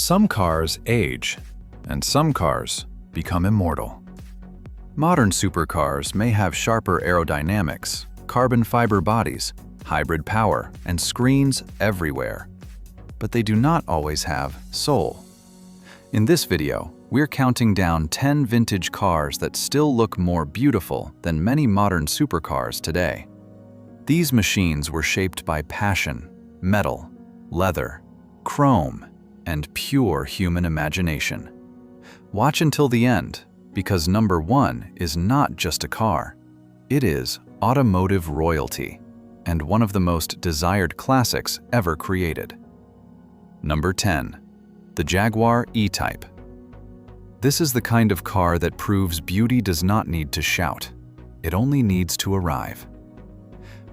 Some cars age, and some cars become immortal. Modern supercars may have sharper aerodynamics, carbon fiber bodies, hybrid power, and screens everywhere. But they do not always have soul. In this video, we're counting down 10 vintage cars that still look more beautiful than many modern supercars today. These machines were shaped by passion, metal, leather, chrome, and pure human imagination. Watch until the end, because number 1 is not just a car. It is automotive royalty, and one of the most desired classics ever created. Number 10. The Jaguar E-Type. This is the kind of car that proves beauty does not need to shout. It only needs to arrive.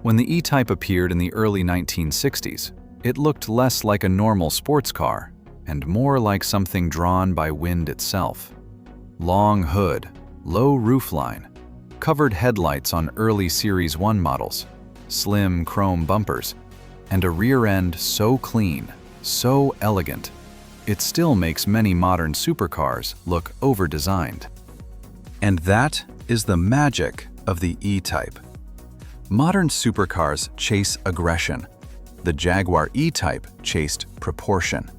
When the E-Type appeared in the early 1960s, it looked less like a normal sports car and more like something drawn by wind itself. Long hood, low roofline, covered headlights on early Series 1 models, slim chrome bumpers, and a rear end so clean, so elegant, it still makes many modern supercars look over-designed. And that is the magic of the E-Type. Modern supercars chase aggression. The Jaguar E-Type chased proportion.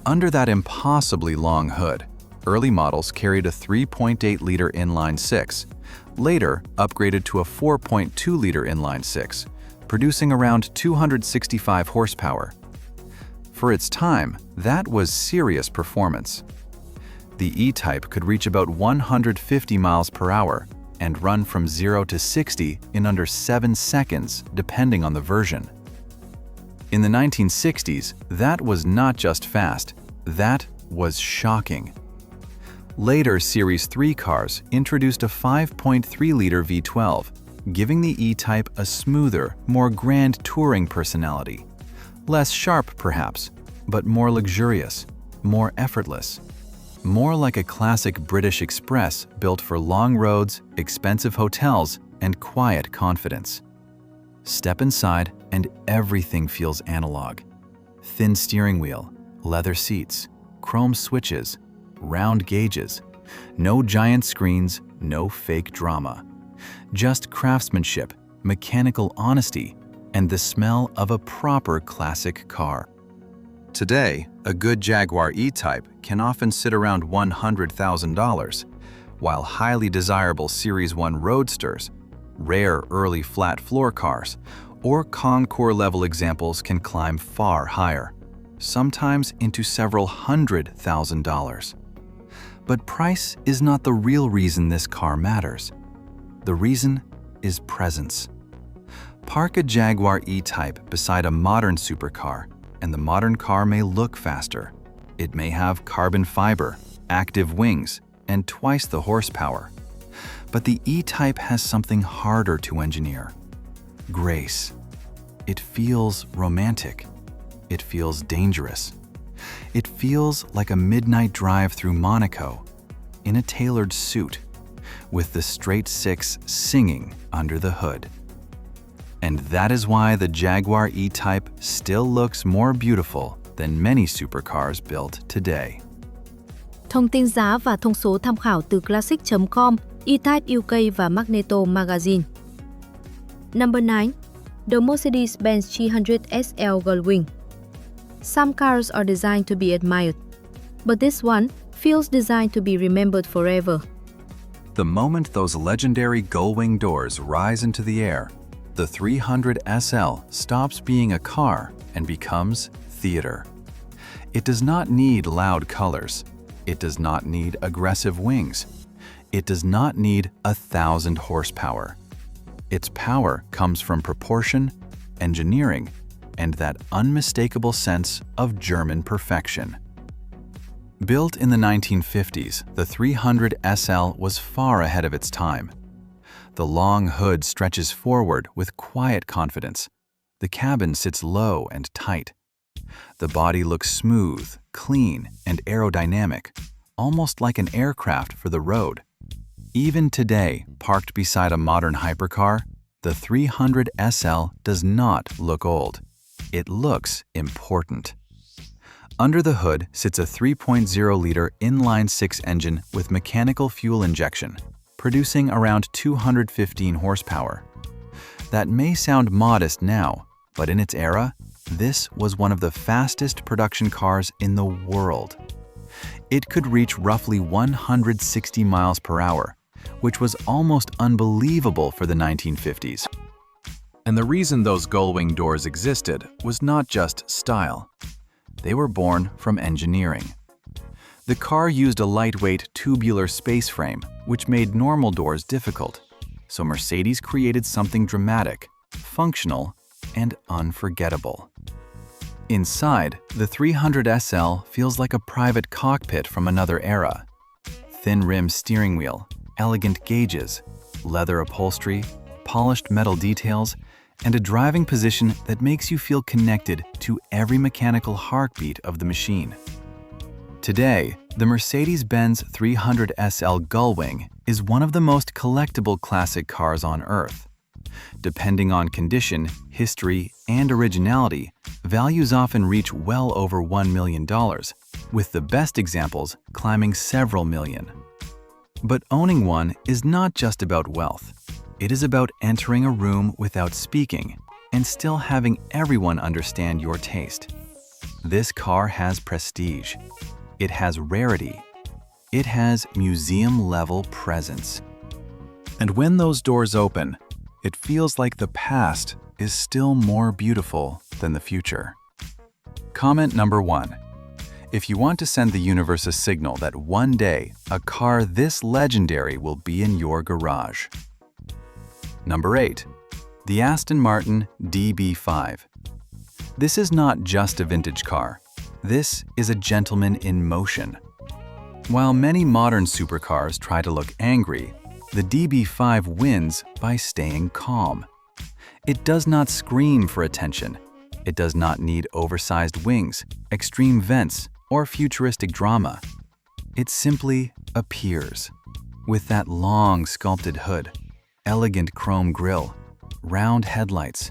Under that impossibly long hood, early models carried a 3.8-liter inline-six, later upgraded to a 4.2-liter inline-six, producing around 265 horsepower. For its time, that was serious performance. The E-Type could reach about 150 miles per hour and run from 0 to 60 in under 7 seconds, depending on the version. In the 1960s, that was not just fast, that was shocking. Later Series 3 cars introduced a 5.3-liter V12, giving the E-Type a smoother, more grand touring personality. Less sharp, perhaps, but more luxurious, more effortless. More like a classic British Express built for long roads, expensive hotels, and quiet confidence. Step inside and everything feels analog. Thin steering wheel, leather seats, chrome switches, round gauges. No giant screens, no fake drama. Just craftsmanship, mechanical honesty, and the smell of a proper classic car. Today, a good Jaguar E-Type can often sit around $100,000, while highly desirable Series 1 Roadsters, rare early flat floor cars, or Concours-level examples can climb far higher, sometimes into several $100,000. But price is not the real reason this car matters. The reason is presence. Park a Jaguar E-Type beside a modern supercar, and the modern car may look faster. It may have carbon fiber, active wings, and twice the horsepower. But the E-Type has something harder to engineer: grace. It feels romantic. It feels dangerous. It feels like a midnight drive through Monaco in a tailored suit, with the straight six singing under the hood. And that is why the Jaguar E-Type still looks more beautiful than many supercars built today. Thông tin giá và thông số tham khảo từ Classic.com, E-Type UK và Magneto Magazine. Number 9. The Mercedes-Benz G100 SL Gullwing. Some cars are designed to be admired, but this one feels designed to be remembered forever. The moment those legendary gullwing doors rise into the air, the 300 SL stops being a car and becomes theater. It does not need loud colors. It does not need aggressive wings. It does not need 1,000 horsepower. Its power comes from proportion, engineering, and that unmistakable sense of German perfection. Built in the 1950s, the 300 SL was far ahead of its time. The long hood stretches forward with quiet confidence. The cabin sits low and tight. The body looks smooth, clean, and aerodynamic, almost like an aircraft for the road. Even today, parked beside a modern hypercar, the 300 SL does not look old. It looks important. Under the hood sits a 3.0-liter inline-six engine with mechanical fuel injection, producing around 215 horsepower. That may sound modest now, but in its era, this was one of the fastest production cars in the world. It could reach roughly 160 miles per hour, which was almost unbelievable for the 1950s. And the reason those gull-wing doors existed was not just style. They were born from engineering. The car used a lightweight tubular space frame, which made normal doors difficult. So Mercedes created something dramatic, functional, and unforgettable. Inside, the 300 SL feels like a private cockpit from another era. Thin-rim steering wheel, elegant gauges, leather upholstery, polished metal details, and a driving position that makes you feel connected to every mechanical heartbeat of the machine. Today, the Mercedes-Benz 300 SL Gullwing is one of the most collectible classic cars on Earth. Depending on condition, history, and originality, values often reach well over $1 million, with the best examples climbing several million. But owning one is not just about wealth. It is about entering a room without speaking and still having everyone understand your taste. This car has prestige. It has rarity. It has museum-level presence. And when those doors open, it feels like the past is still more beautiful than the future. Comment number 1. If you want to send the universe a signal that one day a car this legendary will be in your garage. Number 8. The Aston Martin DB5. This is not just a vintage car. This is a gentleman in motion. While many modern supercars try to look angry, the DB5 wins by staying calm. It does not scream for attention. It does not need oversized wings, extreme vents, or futuristic drama. It simply appears. With that long sculpted hood, elegant chrome grille, round headlights,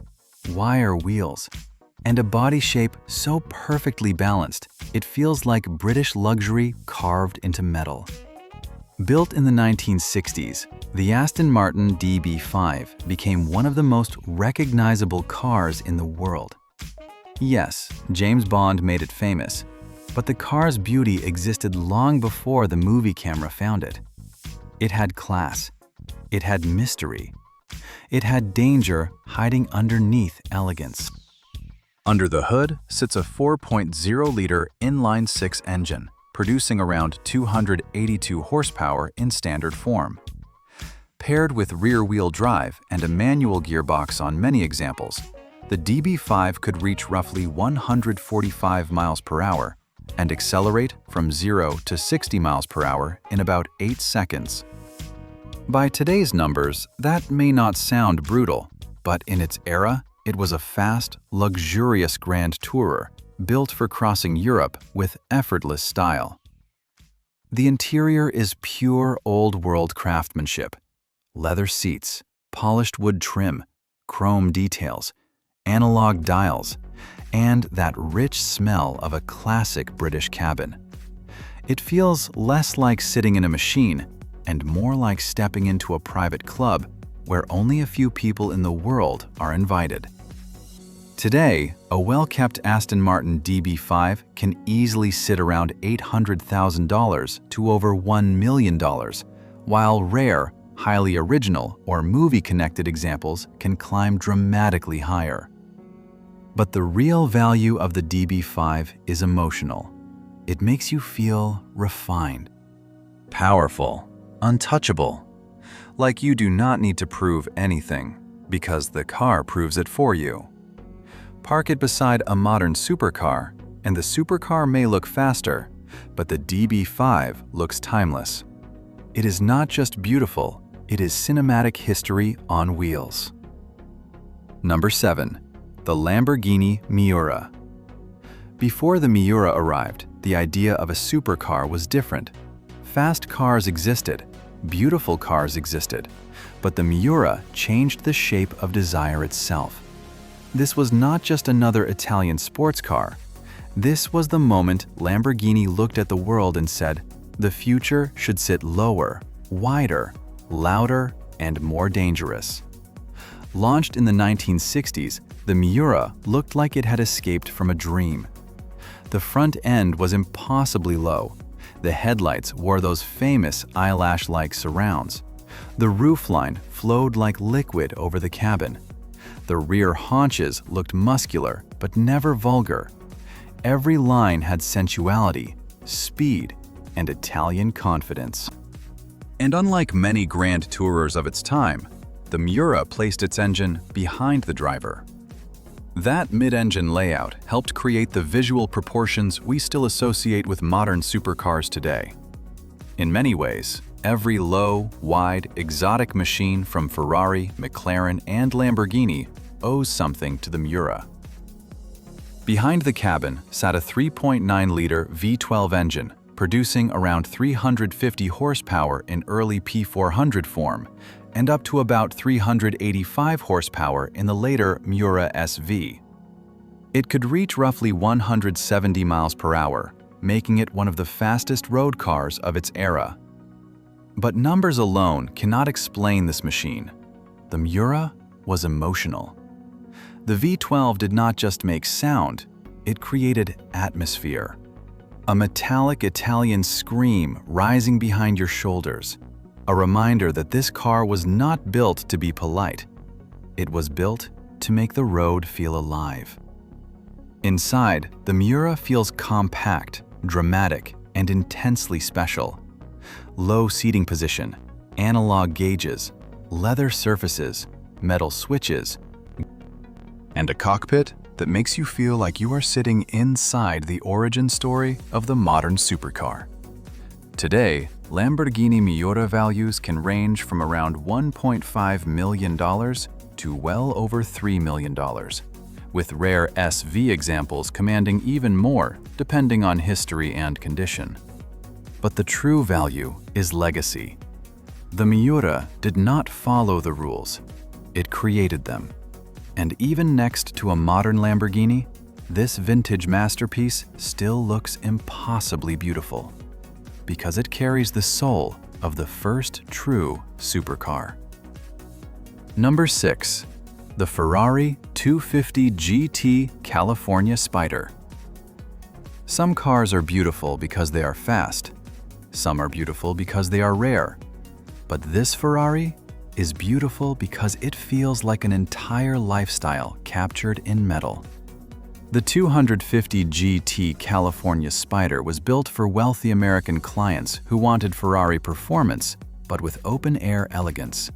wire wheels, and a body shape so perfectly balanced, it feels like British luxury carved into metal. Built in the 1960s, the Aston Martin DB5 became one of the most recognizable cars in the world. Yes, James Bond made it famous, but the car's beauty existed long before the movie camera found it. It had class. It had mystery. It had danger hiding underneath elegance. Under the hood sits a 4.0-liter inline-six engine, producing around 282 horsepower in standard form. Paired with rear-wheel drive and a manual gearbox on many examples, the DB5 could reach roughly 145 miles per hour and accelerate from 0 to 60 miles per hour in about 8 seconds. By today's numbers, that may not sound brutal, but in its era, it was a fast, luxurious grand tourer built for crossing Europe with effortless style. The interior is pure old-world craftsmanship. Leather seats, polished wood trim, chrome details, analog dials, and that rich smell of a classic British cabin. It feels less like sitting in a machine and more like stepping into a private club where only a few people in the world are invited. Today, a well-kept Aston Martin DB5 can easily sit around $800,000 to over $1 million, while rare, highly original, or movie-connected examples can climb dramatically higher. But the real value of the DB5 is emotional. It makes you feel refined, powerful, untouchable, like you do not need to prove anything, because the car proves it for you. Park it beside a modern supercar, and the supercar may look faster, but the DB5 looks timeless. It is not just beautiful, it is cinematic history on wheels. Number 7. The Lamborghini Miura. Before the Miura arrived, the idea of a supercar was different. Fast cars existed, beautiful cars existed, but the Miura changed the shape of desire itself. This was not just another Italian sports car. This was the moment Lamborghini looked at the world and said, the future should sit lower, wider, louder, and more dangerous. Launched in the 1960s, the Miura looked like it had escaped from a dream. The front end was impossibly low. The headlights wore those famous eyelash-like surrounds. The roofline flowed like liquid over the cabin. The rear haunches looked muscular, but never vulgar. Every line had sensuality, speed, and Italian confidence. And unlike many grand tourers of its time, the Miura placed its engine behind the driver. That mid-engine layout helped create the visual proportions we still associate with modern supercars today. In many ways, every low, wide, exotic machine from Ferrari, McLaren, and Lamborghini owes something to the Miura. Behind the cabin sat a 3.9-liter V12 engine, producing around 350 horsepower in early P400 form, and up to about 385 horsepower in the later Miura SV. It could reach roughly 170 miles per hour, making it one of the fastest road cars of its era. But numbers alone cannot explain this machine. The Miura was emotional. The V12 did not just make sound, it created atmosphere. A metallic Italian scream rising behind your shoulders. A reminder that this car was not built to be polite. It was built to make the road feel alive. Inside, the Miura feels compact, dramatic, and intensely special. Low seating position, analog gauges, leather surfaces, metal switches, and a cockpit that makes you feel like you are sitting inside the origin story of the modern supercar. Today, Lamborghini Miura values can range from around $1.5 million to well over $3 million, with rare SV examples commanding even more depending on history and condition. But the true value is legacy. The Miura did not follow the rules, it created them. And even next to a modern Lamborghini, this vintage masterpiece still looks impossibly beautiful, because it carries the soul of the first true supercar. Number 6. The Ferrari 250 GT California Spider. Some cars are beautiful because they are fast. Some are beautiful because they are rare. But this Ferrari is beautiful because it feels like an entire lifestyle captured in metal. The 250 GT California Spider was built for wealthy American clients who wanted Ferrari performance, but with open-air elegance.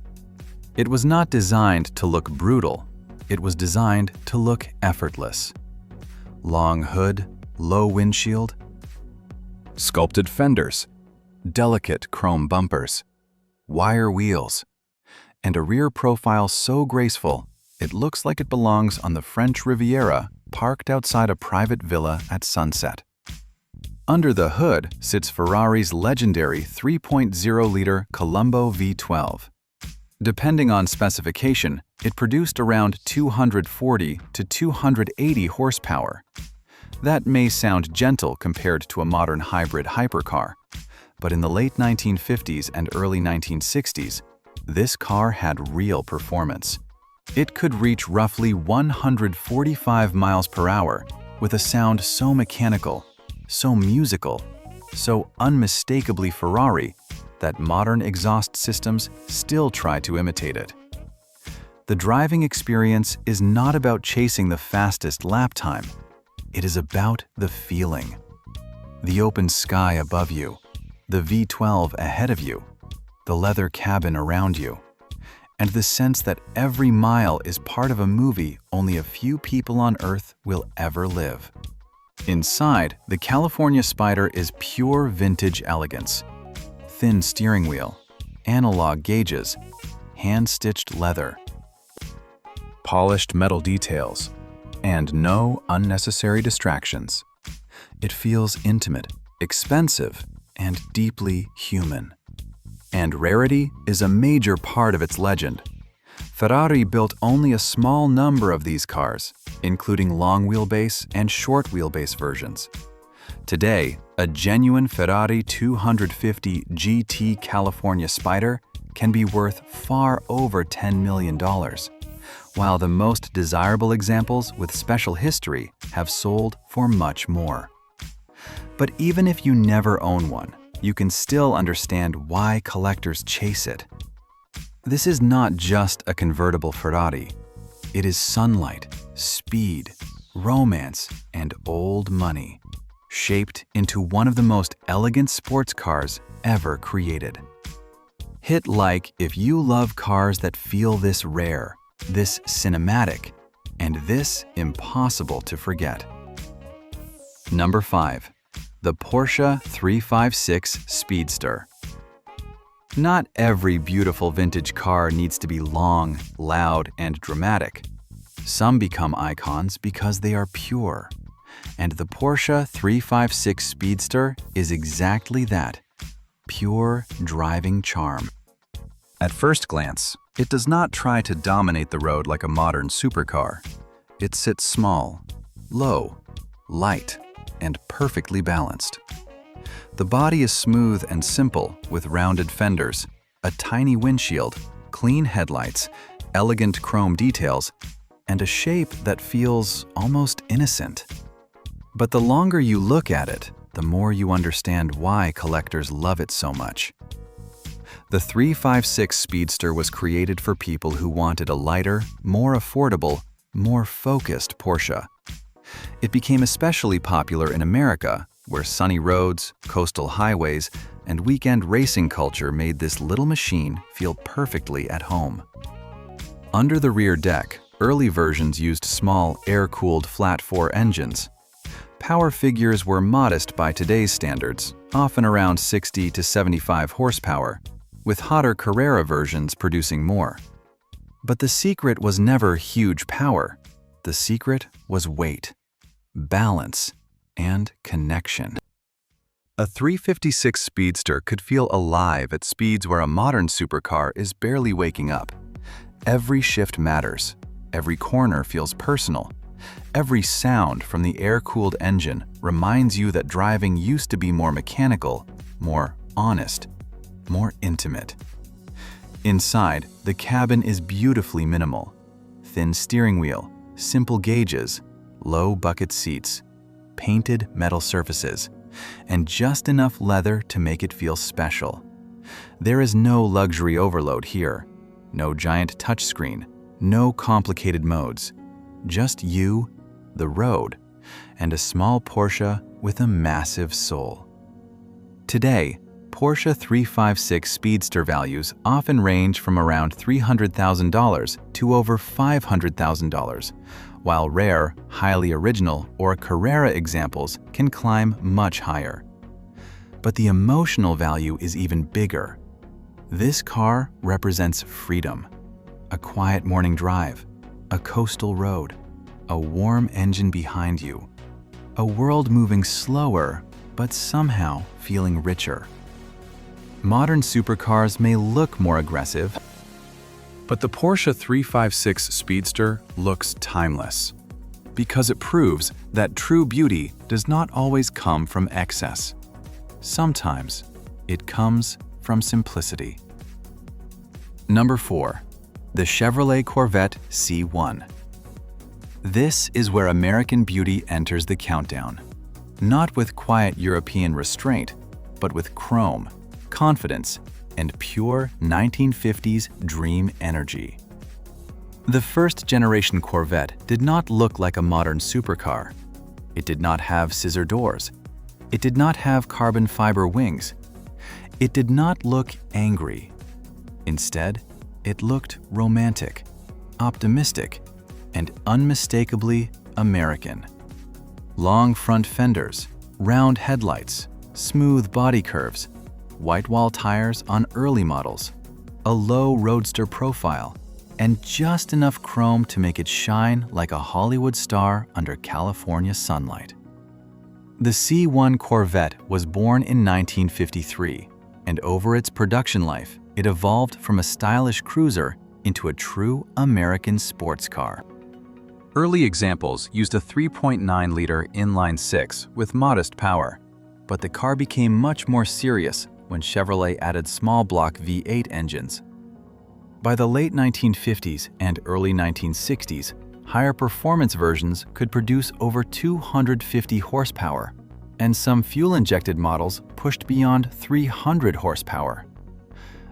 It was not designed to look brutal, it was designed to look effortless. Long hood, low windshield, sculpted fenders, delicate chrome bumpers, wire wheels, and a rear profile so graceful it looks like it belongs on the French Riviera, parked outside a private villa at sunset. Under the hood sits Ferrari's legendary 3.0-liter Colombo V12. Depending on specification, it produced around 240 to 280 horsepower. That may sound gentle compared to a modern hybrid hypercar, but in the late 1950s and early 1960s, this car had real performance. It could reach roughly 145 miles per hour with a sound so mechanical, so musical, so unmistakably Ferrari that modern exhaust systems still try to imitate it. The driving experience is not about chasing the fastest lap time. It is about the feeling. The open sky above you, the V12 ahead of you, the leather cabin around you, and the sense that every mile is part of a movie only a few people on Earth will ever live. Inside, the California Spider is pure vintage elegance. Thin steering wheel, analog gauges, hand-stitched leather, polished metal details, and no unnecessary distractions. It feels intimate, expensive, and deeply human. And rarity is a major part of its legend. Ferrari built only a small number of these cars, including long wheelbase and short wheelbase versions. Today, a genuine Ferrari 250 GT California Spider can be worth far over $10 million, while the most desirable examples with special history have sold for much more. But even if you never own one, you can still understand why collectors chase it. This is not just a convertible Ferrari. It is sunlight, speed, romance, and old money, shaped into one of the most elegant sports cars ever created. Hit like if you love cars that feel this rare, this cinematic, and this impossible to forget. Number 5. The Porsche 356 Speedster. Not every beautiful vintage car needs to be long, loud, and dramatic. Some become icons because they are pure. And the Porsche 356 Speedster is exactly that, pure driving charm. At first glance, it does not try to dominate the road like a modern supercar. It sits small, low, light, and perfectly balanced. The body is smooth and simple with rounded fenders, a tiny windshield, clean headlights, elegant chrome details, and a shape that feels almost innocent. But the longer you look at it, the more you understand why collectors love it so much. The 356 Speedster was created for people who wanted a lighter, more affordable, more focused Porsche. It became especially popular in America, where sunny roads, coastal highways, and weekend racing culture made this little machine feel perfectly at home. Under the rear deck, early versions used small, air-cooled flat-4 engines. Power figures were modest by today's standards, often around 60 to 75 horsepower, with hotter Carrera versions producing more. But the secret was never huge power. The secret was weight, balance, and connection. A 356 Speedster could feel alive at speeds where a modern supercar is barely waking up. Every shift matters. Every corner feels personal. Every sound from the air-cooled engine reminds you that driving used to be more mechanical, more honest, more intimate. Inside, the cabin is beautifully minimal. Thin steering wheel, simple gauges, low bucket seats, painted metal surfaces, and just enough leather to make it feel special. There is no luxury overload here, no giant touchscreen, no complicated modes, just you, the road, and a small Porsche with a massive soul. Today, Porsche 356 Speedster values often range from around $300,000 to over $500,000, while rare, highly original, or Carrera examples can climb much higher. But the emotional value is even bigger. This car represents freedom, a quiet morning drive, a coastal road, a warm engine behind you, a world moving slower but somehow feeling richer. Modern supercars may look more aggressive, but the Porsche 356 Speedster looks timeless because it proves that true beauty does not always come from excess. Sometimes it comes from simplicity. Number 4. The Chevrolet Corvette C1. This is where American beauty enters the countdown. Not with quiet European restraint, but with chrome, confidence, and pure 1950s dream energy. The first-generation Corvette did not look like a modern supercar. It did not have scissor doors. It did not have carbon fiber wings. It did not look angry. Instead, it looked romantic, optimistic, and unmistakably American. Long front fenders, round headlights, smooth body curves, white wall tires on early models, a low roadster profile, and just enough chrome to make it shine like a Hollywood star under California sunlight. The C1 Corvette was born in 1953, and over its production life, it evolved from a stylish cruiser into a true American sports car. Early examples used a 3.9-liter inline-six with modest power, but the car became much more serious when Chevrolet added small-block V8 engines. By the late 1950s and early 1960s, higher performance versions could produce over 250 horsepower, and some fuel-injected models pushed beyond 300 horsepower.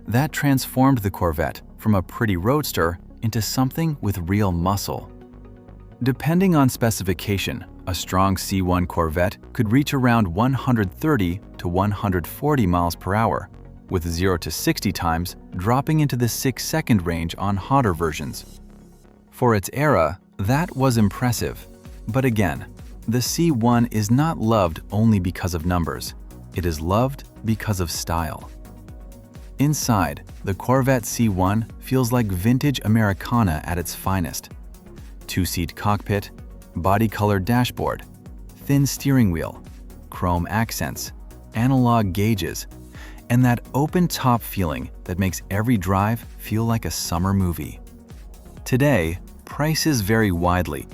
That transformed the Corvette from a pretty roadster into something with real muscle. Depending on specification, a strong C1 Corvette could reach around 130 to 140 miles per hour, with 0 to 60 times dropping into the 6-second range on hotter versions. For its era, that was impressive. But again, the C1 is not loved only because of numbers. It is loved because of style. Inside, the Corvette C1 feels like vintage Americana at its finest. Two-seat cockpit, body-colored dashboard, thin steering wheel, chrome accents, analog gauges, and that open-top feeling that makes every drive feel like a summer movie. Today, prices vary widely.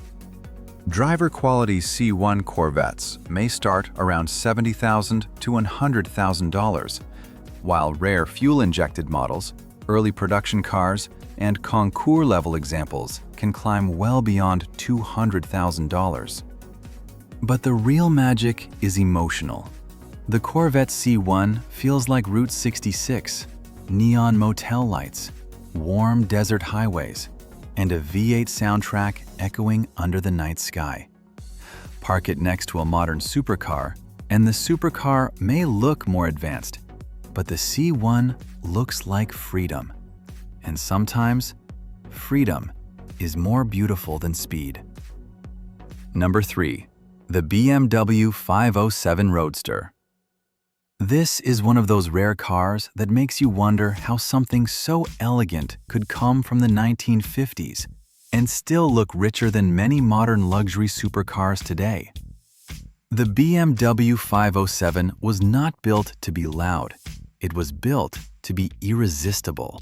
Driver-quality C1 Corvettes may start around $70,000 to $100,000, while rare fuel-injected models, early production cars, and concours-level examples can climb well beyond $200,000. But the real magic is emotional. The Corvette C1 feels like Route 66, neon motel lights, warm desert highways, and a V8 soundtrack echoing under the night sky. Park it next to a modern supercar, and the supercar may look more advanced, but the C1 looks like freedom. And sometimes, freedom is more beautiful than speed. Number 3. The BMW 507 Roadster. This is one of those rare cars that makes you wonder how something so elegant could come from the 1950s and still look richer than many modern luxury supercars today. The BMW 507 was not built to be loud. It was built to be irresistible.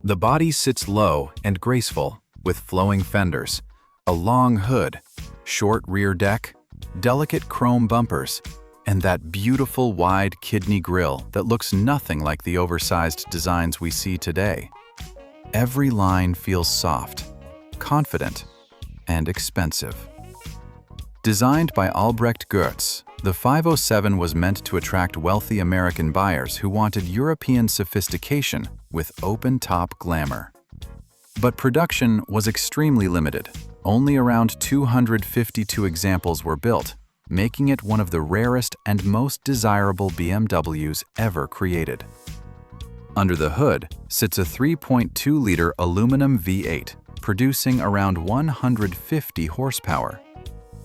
The body sits low and graceful, with flowing fenders, a long hood, short rear deck, delicate chrome bumpers, and that beautiful wide kidney grille that looks nothing like the oversized designs we see today. Every line feels soft, confident, and expensive. Designed by Albrecht Goertz, the 507 was meant to attract wealthy American buyers who wanted European sophistication with open-top glamour. But production was extremely limited. Only around 252 examples were built, making it one of the rarest and most desirable BMWs ever created. Under the hood sits a 3.2-liter aluminum V8, producing around 150 horsepower.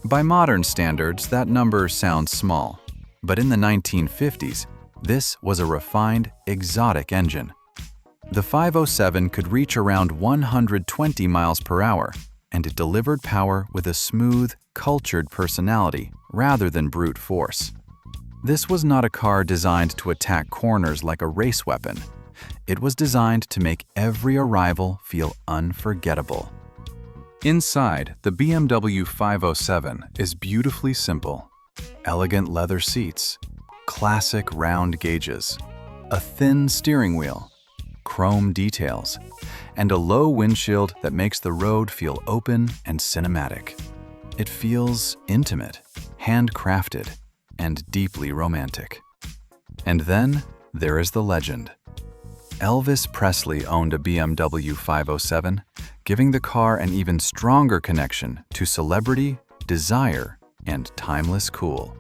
By modern standards, that number sounds small, but in the 1950s, this was a refined, exotic engine. The 507 could reach around 120 miles per hour, and it delivered power with a smooth, cultured personality rather than brute force. This was not a car designed to attack corners like a race weapon. It was designed to make every arrival feel unforgettable. Inside, the BMW 507 is beautifully simple. Elegant leather seats, classic round gauges, a thin steering wheel, chrome details, and a low windshield that makes the road feel open and cinematic. It feels intimate, handcrafted, and deeply romantic. And then there is the legend. Elvis Presley owned a BMW 507, giving the car an even stronger connection to celebrity, desire, and timeless cool.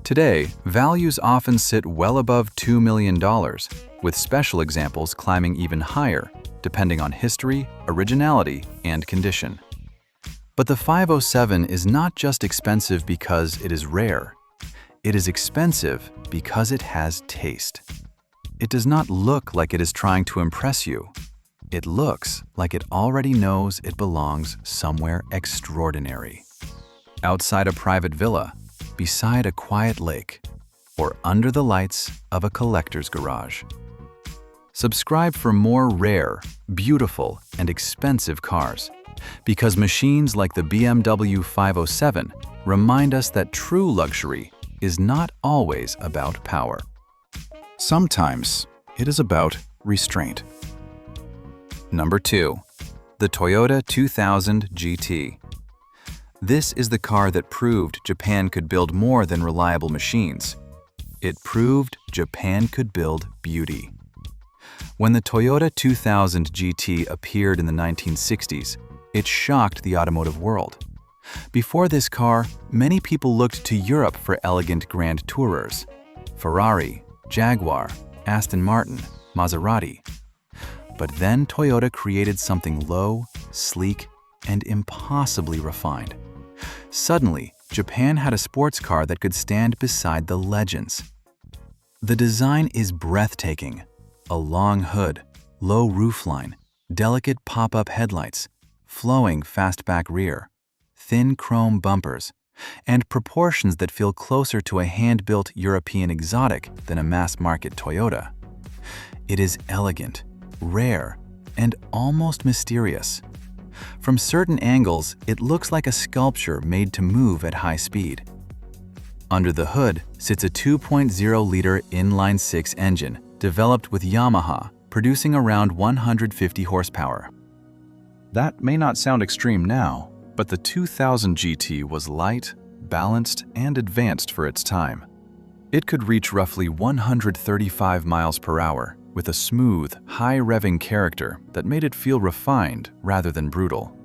Today, values often sit well above $2 million, with special examples climbing even higher, depending on history, originality, and condition. But the 507 is not just expensive because it is rare. It is expensive because it has taste. It does not look like it is trying to impress you. It looks like it already knows it belongs somewhere extraordinary. Outside a private villa, beside a quiet lake, or under the lights of a collector's garage. Subscribe for more rare, beautiful, and expensive cars, because machines like the BMW 507 remind us that true luxury is not always about power. Sometimes it is about restraint. Number 2. The Toyota 2000 GT. This is the car that proved Japan could build more than reliable machines. It proved Japan could build beauty. When the Toyota 2000 GT appeared in the 1960s, it shocked the automotive world. Before this car, many people looked to Europe for elegant grand tourers: Ferrari, Jaguar, Aston Martin, Maserati. But then Toyota created something low, sleek, and impossibly refined. Suddenly, Japan had a sports car that could stand beside the legends. The design is breathtaking. A long hood, low roofline, delicate pop-up headlights, flowing fastback rear, thin chrome bumpers, and proportions that feel closer to a hand-built European exotic than a mass-market Toyota. It is elegant, rare, and almost mysterious. From certain angles, it looks like a sculpture made to move at high speed. Under the hood sits a 2.0-liter inline-six engine developed with Yamaha, producing around 150 horsepower. That may not sound extreme now, but the 2000 GT was light, balanced, and advanced for its time. It could reach roughly 135 miles per hour, with a smooth, high-revving character that made it feel refined rather than brutal.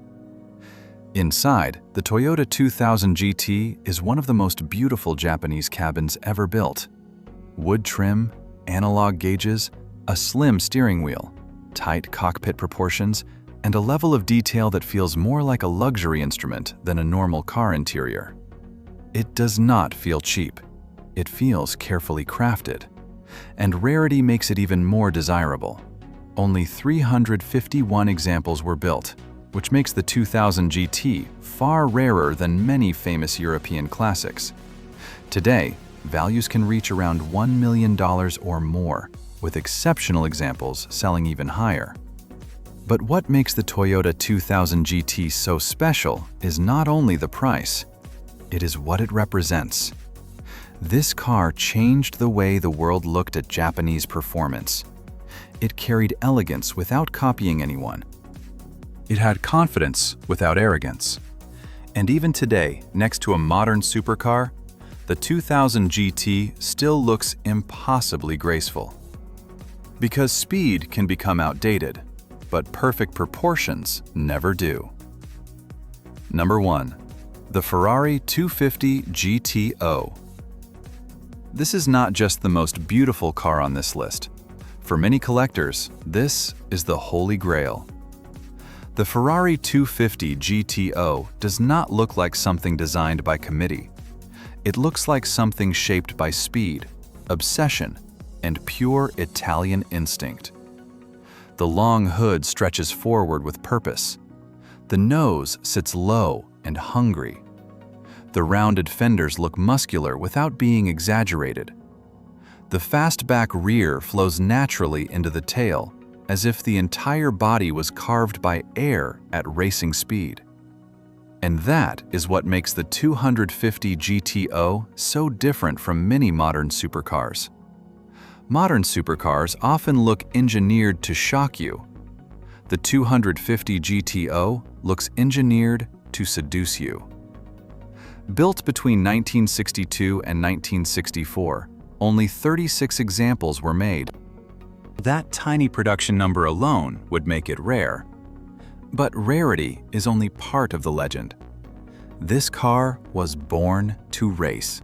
Inside, the Toyota 2000 GT is one of the most beautiful Japanese cabins ever built. Wood trim, analog gauges, a slim steering wheel, tight cockpit proportions, and a level of detail that feels more like a luxury instrument than a normal car interior. It does not feel cheap. It feels carefully crafted. And rarity makes it even more desirable. Only 351 examples were built, which makes the 2000 GT far rarer than many famous European classics. Today, values can reach around $1 million or more, with exceptional examples selling even higher. But what makes the Toyota 2000 GT so special is not only the price, it is what it represents. This car changed the way the world looked at Japanese performance. It carried elegance without copying anyone. It had confidence without arrogance. And even today, next to a modern supercar, the 2000 GT still looks impossibly graceful. Because speed can become outdated, but perfect proportions never do. Number 1. The Ferrari 250 GTO. This is not just the most beautiful car on this list. For many collectors, this is the holy grail. The Ferrari 250 GTO does not look like something designed by committee. It looks like something shaped by speed, obsession, and pure Italian instinct. The long hood stretches forward with purpose. The nose sits low and hungry. The rounded fenders look muscular without being exaggerated. The fastback rear flows naturally into the tail, as if the entire body was carved by air at racing speed. And that is what makes the 250 GTO so different from many modern supercars. Modern supercars often look engineered to shock you. The 250 GTO looks engineered to seduce you. Built between 1962 and 1964, only 36 examples were made. That tiny production number alone would make it rare. But rarity is only part of the legend. This car was born to race.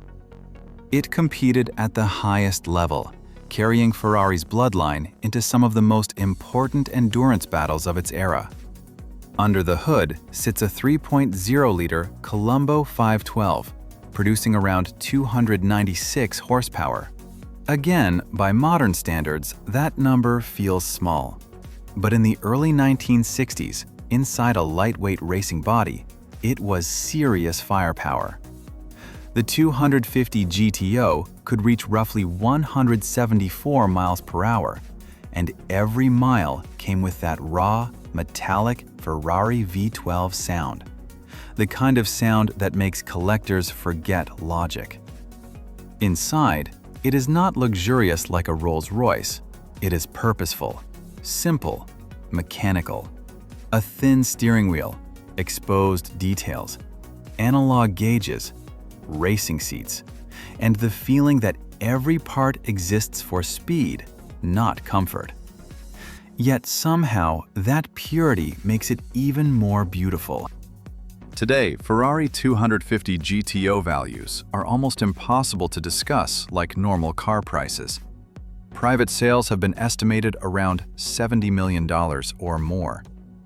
It competed at the highest level, carrying Ferrari's bloodline into some of the most important endurance battles of its era. Under the hood sits a 3.0-liter Colombo 512, producing around 296 horsepower. Again, by modern standards, that number feels small. But in the early 1960s, inside a lightweight racing body, it was serious firepower. The 250 GTO could reach roughly 174 miles per hour, and every mile came with that raw, metallic Ferrari V12 sound, the kind of sound that makes collectors forget logic. Inside, it is not luxurious like a Rolls-Royce. It is purposeful, simple, mechanical. A thin steering wheel, exposed details, analog gauges, racing seats, and the feeling that every part exists for speed, not comfort. Yet somehow, that purity makes it even more beautiful. Today, Ferrari 250 GTO values are almost impossible to discuss like normal car prices. Private sales have been estimated around $70 million or more,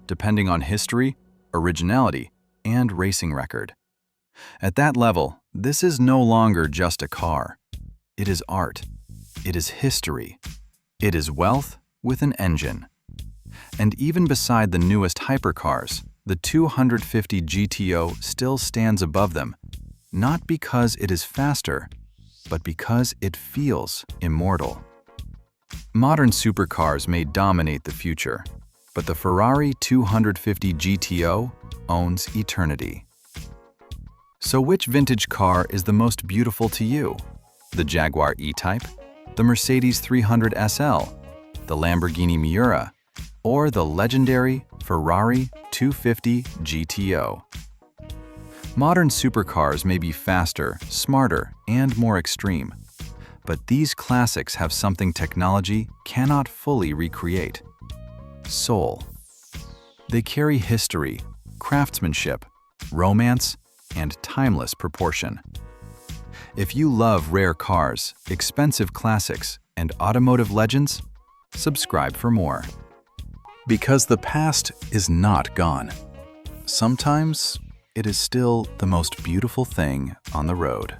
depending on history, originality, and racing record. At that level, this is no longer just a car. It is art. It is history. It is wealth with an engine. And even beside the newest hypercars, the 250 GTO still stands above them, not because it is faster, but because it feels immortal. Modern supercars may dominate the future, but the Ferrari 250 GTO owns eternity. So which vintage car is the most beautiful to you? The Jaguar E-Type, the Mercedes 300 SL, the Lamborghini Miura, or the legendary Ferrari 250 GTO? Modern supercars may be faster, smarter, and more extreme, but these classics have something technology cannot fully recreate: soul. They carry history, craftsmanship, romance, and timeless proportion. If you love rare cars, expensive classics, and automotive legends, subscribe for more. Because the past is not gone. Sometimes it is still the most beautiful thing on the road.